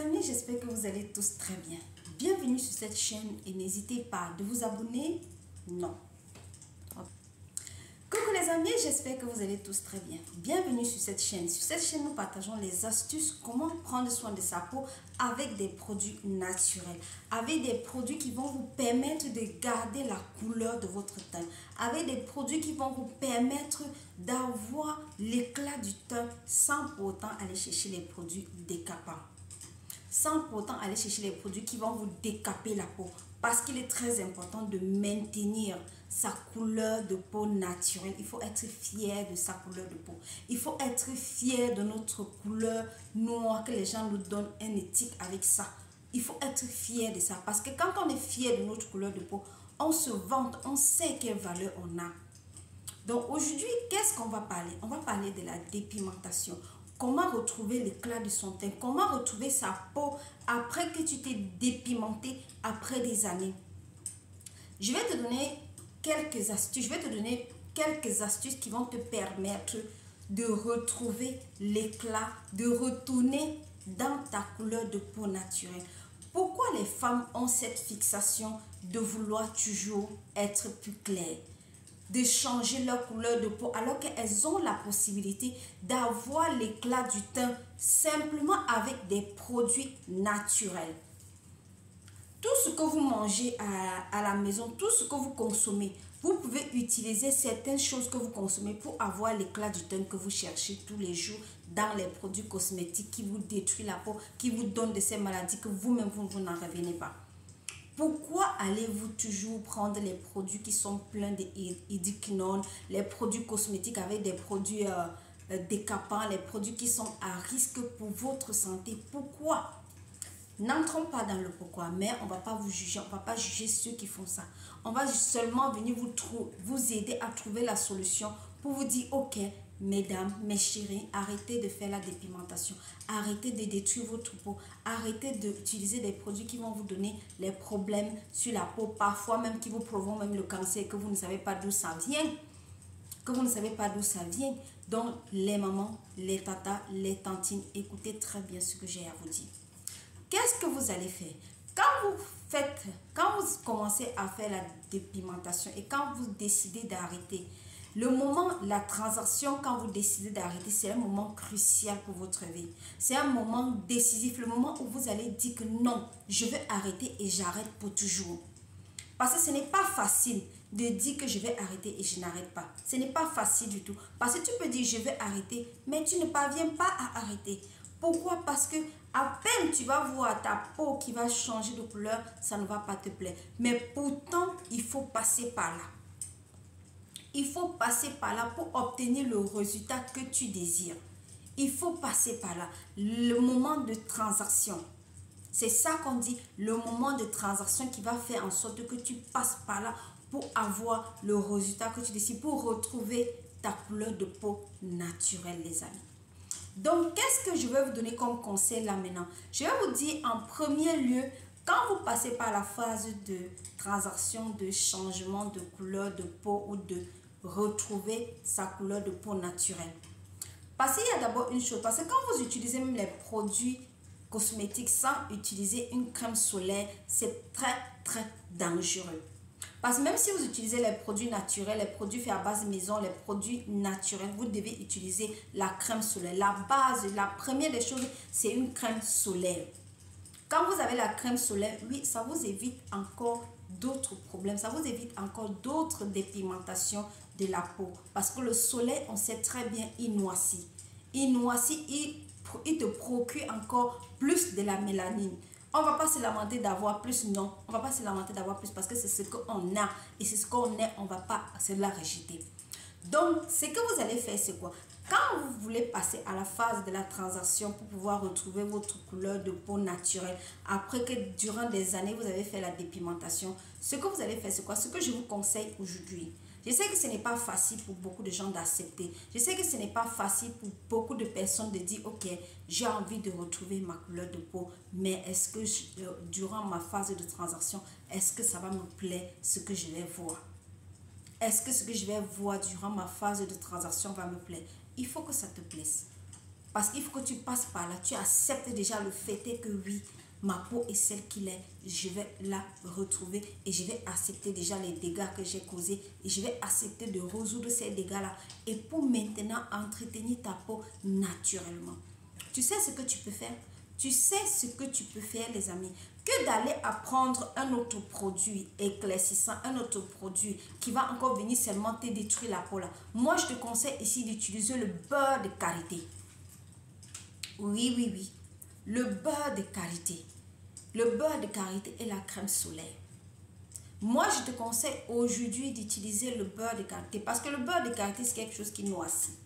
amis, j'espère que vous allez tous très bien. Bienvenue sur cette chaîne et n'hésitez pas de vous abonner. Non. Coucou les amis, j'espère que vous allez tous très bien. Bienvenue sur cette chaîne. Sur cette chaîne, nous partageons les astuces, comment prendre soin de sa peau avec des produits naturels, avec des produits qui vont vous permettre de garder la couleur de votre teint, avec des produits qui vont vous permettre d'avoir l'éclat du teint sans pour autant aller chercher les produits décapants. Sans pour autant aller chercher les produits qui vont vous décaper la peau. Parce qu'il est très important de maintenir sa couleur de peau naturelle. Il faut être fier de sa couleur de peau. Il faut être fier de notre couleur noire, que les gens nous donnent un éthique avec ça. Il faut être fier de ça. Parce que quand on est fier de notre couleur de peau, on se vante, on sait quelle valeur on a. Donc aujourd'hui, qu'est-ce qu'on va parler? On va parler de la dépigmentation. Comment retrouver l'éclat de son teint? Comment retrouver sa peau après que tu t'es dépigmenté après des années? Je vais te donner quelques astuces. Je vais te donner quelques astuces qui vont te permettre de retrouver l'éclat, de retourner dans ta couleur de peau naturelle. Pourquoi les femmes ont cette fixation de vouloir toujours être plus claires, de changer leur couleur de peau alors qu'elles ont la possibilité d'avoir l'éclat du teint simplement avec des produits naturels? Tout ce que vous mangez à la maison, tout ce que vous consommez, vous pouvez utiliser certaines choses que vous consommez pour avoir l'éclat du teint que vous cherchez tous les jours dans les produits cosmétiques qui vous détruisent la peau, qui vous donnent de ces maladies que vous-même vous n'en revenez pas. Pourquoi allez-vous toujours prendre les produits qui sont pleins d'édicnone, les produits cosmétiques avec des produits décapants, les produits qui sont à risque pour votre santé? Pourquoi? N'entrons pas dans le pourquoi, mais on ne va pas vous juger, on ne va pas juger ceux qui font ça. On va seulement venir vous aider à trouver la solution pour vous dire, ok, mesdames, mes chéris, arrêtez de faire la dépigmentation, arrêtez de détruire votre peau, arrêtez d'utiliser des produits qui vont vous donner les problèmes sur la peau, parfois même qui vous provoquent même le cancer, que vous ne savez pas d'où ça vient. Donc, les mamans, les tatas, les tantines, écoutez très bien ce que j'ai à vous dire. Qu'est-ce que vous allez faire? Quand vous commencez à faire la dépigmentation et quand vous décidez d'arrêter, le moment, la transaction, quand vous décidez d'arrêter, c'est un moment crucial pour votre vie. C'est un moment décisif, le moment où vous allez dire que non, je vais arrêter et j'arrête pour toujours. Parce que ce n'est pas facile de dire que je vais arrêter et je n'arrête pas. Ce n'est pas facile du tout. Parce que tu peux dire je vais arrêter, mais tu ne parviens pas à arrêter. Pourquoi? Parce que à peine tu vas voir ta peau qui va changer de couleur, ça ne va pas te plaire. Mais pourtant, il faut passer par là. Il faut passer par là pour obtenir le résultat que tu désires. Il faut passer par là. Le moment de transaction. C'est ça qu'on dit, le moment de transaction qui va faire en sorte que tu passes par là pour avoir le résultat que tu désires, pour retrouver ta couleur de peau naturelle, les amis. Donc, qu'est-ce que je vais vous donner comme conseil là maintenant? Je vais vous dire en premier lieu, quand vous passez par la phase de transaction, de changement de couleur de peau ou de retrouver sa couleur de peau naturelle. Parce qu'il y a d'abord une chose, parce que quand vous utilisez même les produits cosmétiques sans utiliser une crème solaire, c'est très dangereux. Parce que même si vous utilisez les produits naturels, les produits faits à base maison, les produits naturels, vous devez utiliser la crème solaire. La base, la première des choses, c'est une crème solaire. Quand vous avez la crème solaire, oui, ça vous évite encore d'autres problèmes. Ça vous évite encore d'autres dépigmentations de la peau. Parce que le soleil, on sait très bien, il noircit. Il noircit, il te procure encore plus de la mélanine. On ne va pas se lamenter d'avoir plus, non. On ne va pas se lamenter d'avoir plus parce que c'est ce qu'on a. Et c'est ce qu'on est, on ne va pas se la rejeter. Donc, ce que vous allez faire, c'est quoi? Quand vous voulez passer à la phase de la transaction pour pouvoir retrouver votre couleur de peau naturelle, après que durant des années, vous avez fait la dépigmentation, ce que vous allez faire, c'est quoi? Ce que je vous conseille aujourd'hui. Je sais que ce n'est pas facile pour beaucoup de gens d'accepter. Je sais que ce n'est pas facile pour beaucoup de personnes de dire, ok, j'ai envie de retrouver ma couleur de peau, mais est-ce que durant ma phase de transaction, est-ce que ça va me plaire ce que je vais voir? Est-ce que ce que je vais voir durant ma phase de transaction va me plaire? Il faut que ça te plaise. Parce qu'il faut que tu passes par là. Tu acceptes déjà le fait est que oui, ma peau est celle qu'il est. Je vais la retrouver et je vais accepter déjà les dégâts que j'ai causés. Et je vais accepter de résoudre ces dégâts-là. Et pour maintenant entretenir ta peau naturellement. Tu sais ce que tu peux faire? Tu sais ce que tu peux faire, les amis, que d'aller apprendre un autre produit éclaircissant, un autre produit qui va encore venir seulement te détruire la peau là. Moi, je te conseille ici d'utiliser le beurre de karité. Oui, oui, oui. Le beurre de karité. Le beurre de karité et la crème solaire. Moi, je te conseille aujourd'hui d'utiliser le beurre de karité parce que le beurre de karité, c'est quelque chose qui noircit.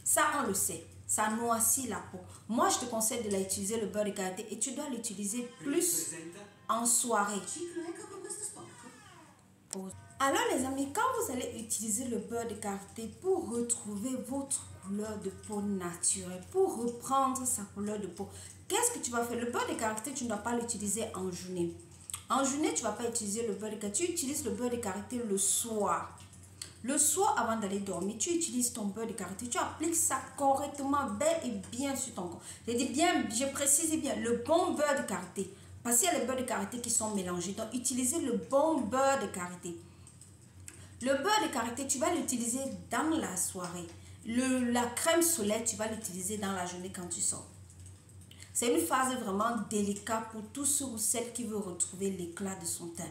Ça, on le sait. Ça noircit la peau. Moi, je te conseille de l'utiliser, le beurre de karité, et tu dois l'utiliser plus en soirée. Alors, les amis, quand vous allez utiliser le beurre de karité pour retrouver votre couleur de peau naturelle, pour reprendre sa couleur de peau, qu'est-ce que tu vas faire? Le beurre de karité, tu ne dois pas l'utiliser en journée. En journée, tu ne vas pas utiliser le beurre de karité. Tu utilises le beurre de karité le soir. Le soir, avant d'aller dormir, tu utilises ton beurre de karité. Tu appliques ça correctement, bel et bien sur ton corps. Je dis bien, je précise bien, le bon beurre de karité. Parce qu'il y a les beurres de karité qui sont mélangés. Donc, utilisez le bon beurre de karité. Le beurre de karité, tu vas l'utiliser dans la soirée. La crème solaire, tu vas l'utiliser dans la journée quand tu sors. C'est une phase vraiment délicate pour tous ceux ou celles qui veulent retrouver l'éclat de son teint.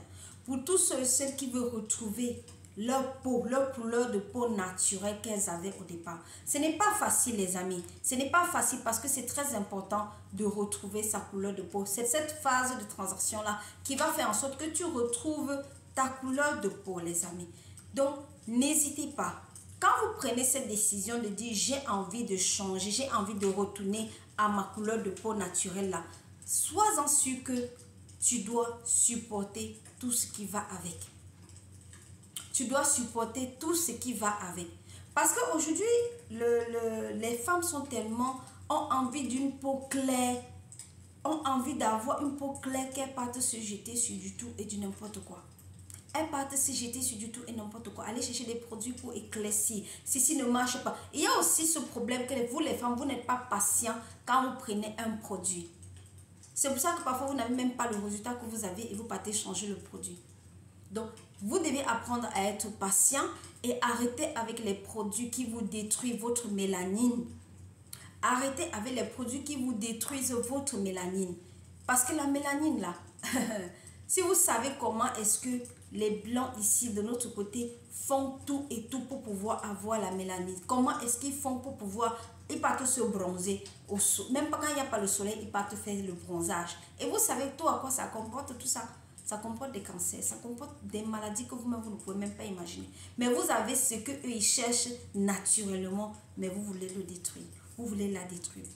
Pour tous ceux et celles qui veulent retrouver leur peau, leur couleur de peau naturelle qu'elles avaient au départ. Ce n'est pas facile, les amis. Ce n'est pas facile parce que c'est très important de retrouver sa couleur de peau. C'est cette phase de transaction-là qui va faire en sorte que tu retrouves ta couleur de peau, les amis. Donc, n'hésitez pas. Quand vous prenez cette décision de dire j'ai envie de changer, j'ai envie de retourner à ma couleur de peau naturelle là, sois-en sûr que tu dois supporter tout ce qui va avec. Tu dois supporter tout ce qui va avec. Parce qu'aujourd'hui, les femmes ont envie d'une peau claire, ont envie d'avoir une peau claire qu'elles partent se jeter sur du tout et du n'importe quoi. Elles partent se jeter sur du tout et n'importe quoi. Aller chercher des produits pour éclaircir. Ceci ne marche pas. Il y a aussi ce problème que vous, les femmes, vous n'êtes pas patient quand vous prenez un produit. C'est pour ça que parfois, vous n'avez même pas le résultat que vous avez et vous partez changer le produit. Donc, vous devez apprendre à être patient et arrêter avec les produits qui vous détruisent votre mélanine. Arrêtez avec les produits qui vous détruisent votre mélanine. Parce que la mélanine, là, si vous savez comment est-ce que les blancs ici, de notre côté, font tout et tout pour pouvoir avoir la mélanine. Comment est-ce qu'ils font pour pouvoir... Ils partent se bronzer. Même pas quand il n'y a pas le soleil, ils partent faire le bronzage. Et vous savez tout à quoi ça comporte, tout ça. Ça comporte des cancers, ça comporte des maladies que vous-même, vous ne pouvez même pas imaginer. Mais vous avez ce qu'eux, ils cherchent naturellement, mais vous voulez le détruire. Vous voulez la détruire.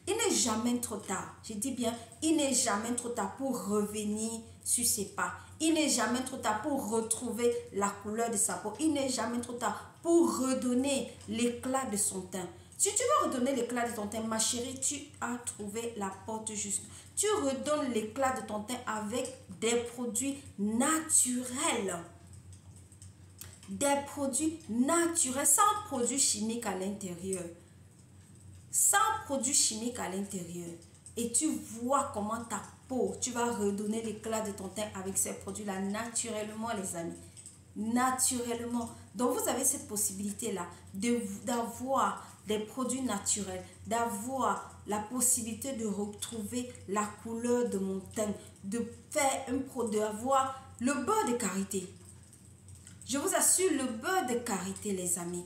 Il n'est jamais trop tard. Je dis bien, il n'est jamais trop tard pour revenir sur ses pas. Il n'est jamais trop tard pour retrouver la couleur de sa peau. Il n'est jamais trop tard pour redonner l'éclat de son teint. Si tu veux redonner l'éclat de ton teint, ma chérie, tu as trouvé la porte juste. Tu redonnes l'éclat de ton teint avec des produits naturels. Des produits naturels, sans produits chimiques à l'intérieur. Sans produits chimiques à l'intérieur. Et tu vois comment ta peau, tu vas redonner l'éclat de ton teint avec ces produits-là naturellement, les amis. Naturellement. Donc, vous avez cette possibilité-là d'avoir des produits naturels, d'avoir la possibilité de retrouver la couleur de mon teint, de faire un produit, d'avoir le beurre de karité. Je vous assure, le beurre de karité, les amis.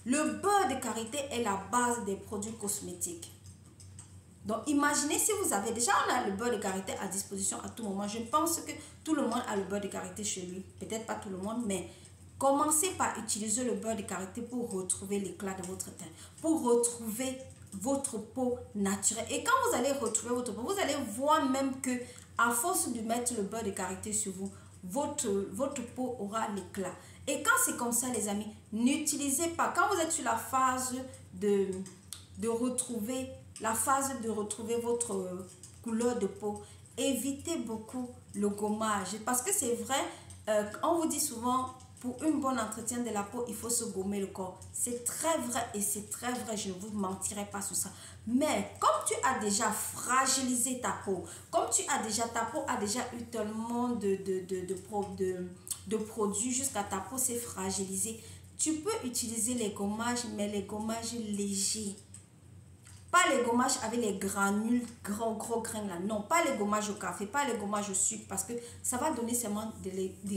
Le beurre de karité est la base des produits cosmétiques. Donc, imaginez si vous avez... Déjà, on a le beurre de karité à disposition à tout moment. Je pense que tout le monde a le beurre de karité chez lui. Peut-être pas tout le monde, mais commencez par utiliser le beurre de karité pour retrouver l'éclat de votre teint. Pour retrouver votre peau naturelle. Et quand vous allez retrouver votre peau, vous allez voir même que à force de mettre le beurre de karité sur vous, votre peau aura l'éclat. Et quand c'est comme ça, les amis, n'utilisez pas. Quand vous êtes sur la phase de retrouver votre couleur de peau, évitez beaucoup le gommage. Parce que c'est vrai, on vous dit souvent, pour un bon entretien de la peau, il faut se gommer le corps. C'est très vrai et c'est très vrai, je ne vous mentirai pas sur ça. Mais comme tu as déjà fragilisé ta peau, comme ta peau a déjà eu tellement de produits jusqu'à ta peau s'est fragilisée, tu peux utiliser les gommages, mais les gommages légers. Pas les gommages avec les granules, gros grains là. Non, pas les gommages au café, pas les gommages au sucre, parce que ça va donner seulement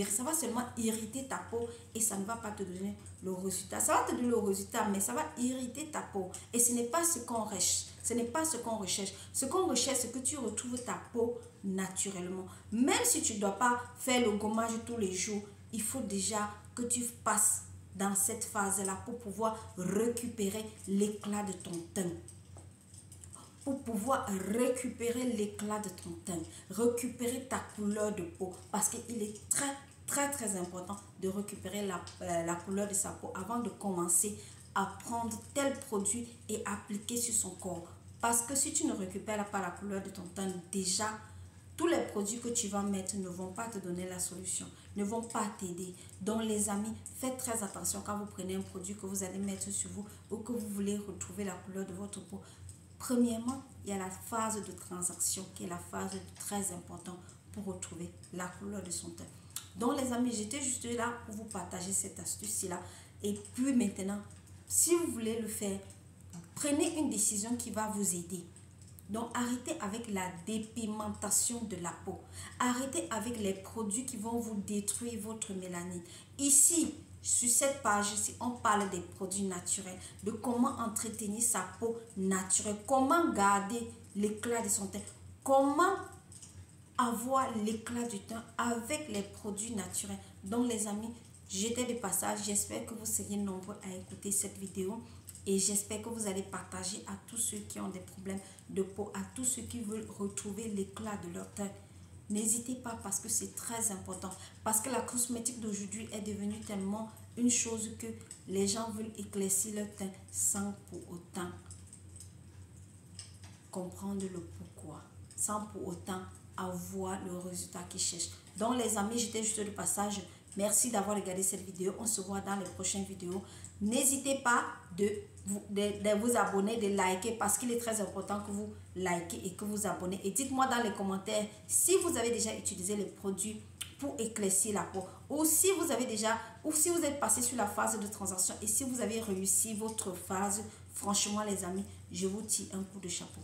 ça va seulement irriter ta peau et ça ne va pas te donner le résultat. Ça va te donner le résultat, mais ça va irriter ta peau. Et ce n'est pas ce qu'on recherche. Ce n'est pas ce qu'on recherche. Ce qu'on recherche, c'est que tu retrouves ta peau naturellement. Même si tu ne dois pas faire le gommage tous les jours, il faut déjà que tu passes dans cette phase-là pour pouvoir récupérer l'éclat de ton teint. Pour pouvoir récupérer l'éclat de ton teint, récupérer ta couleur de peau, parce qu'il est très important de récupérer la couleur de sa peau avant de commencer à prendre tel produit et appliquer sur son corps. Parce que si tu ne récupères pas la couleur de ton teint, déjà, tous les produits que tu vas mettre ne vont pas te donner la solution, ne vont pas t'aider. Donc les amis, faites très attention quand vous prenez un produit que vous allez mettre sur vous ou que vous voulez retrouver la couleur de votre peau. Premièrement, il y a la phase de transaction qui est la phase très importante pour retrouver la couleur de son teint. Donc les amis, j'étais juste là pour vous partager cette astuce-là. Et puis maintenant, si vous voulez le faire, prenez une décision qui va vous aider. Donc arrêtez avec la dépigmentation de la peau. Arrêtez avec les produits qui vont vous détruire votre mélanine. Ici, sur cette page-ci, on parle des produits naturels, de comment entretenir sa peau naturelle, comment garder l'éclat de son teint, comment avoir l'éclat du teint avec les produits naturels. Donc les amis, j'étais de passage, j'espère que vous serez nombreux à écouter cette vidéo et j'espère que vous allez partager à tous ceux qui ont des problèmes de peau, à tous ceux qui veulent retrouver l'éclat de leur teint. N'hésitez pas parce que c'est très important. Parce que la cosmétique d'aujourd'hui est devenue tellement une chose que les gens veulent éclaircir leur teint sans pour autant comprendre le pourquoi. Sans pour autant avoir le résultat qu'ils cherchent. Donc les amis, j'étais juste de passage. Merci d'avoir regardé cette vidéo. On se voit dans les prochaines vidéos. N'hésitez pas de vous abonner, de liker parce qu'il est très important que vous likez et que vous abonnez. Et dites-moi dans les commentaires si vous avez déjà utilisé les produits pour éclaircir la peau ou si vous êtes passé sur la phase de transaction et si vous avez réussi votre phase. Franchement les amis, je vous tire un coup de chapeau.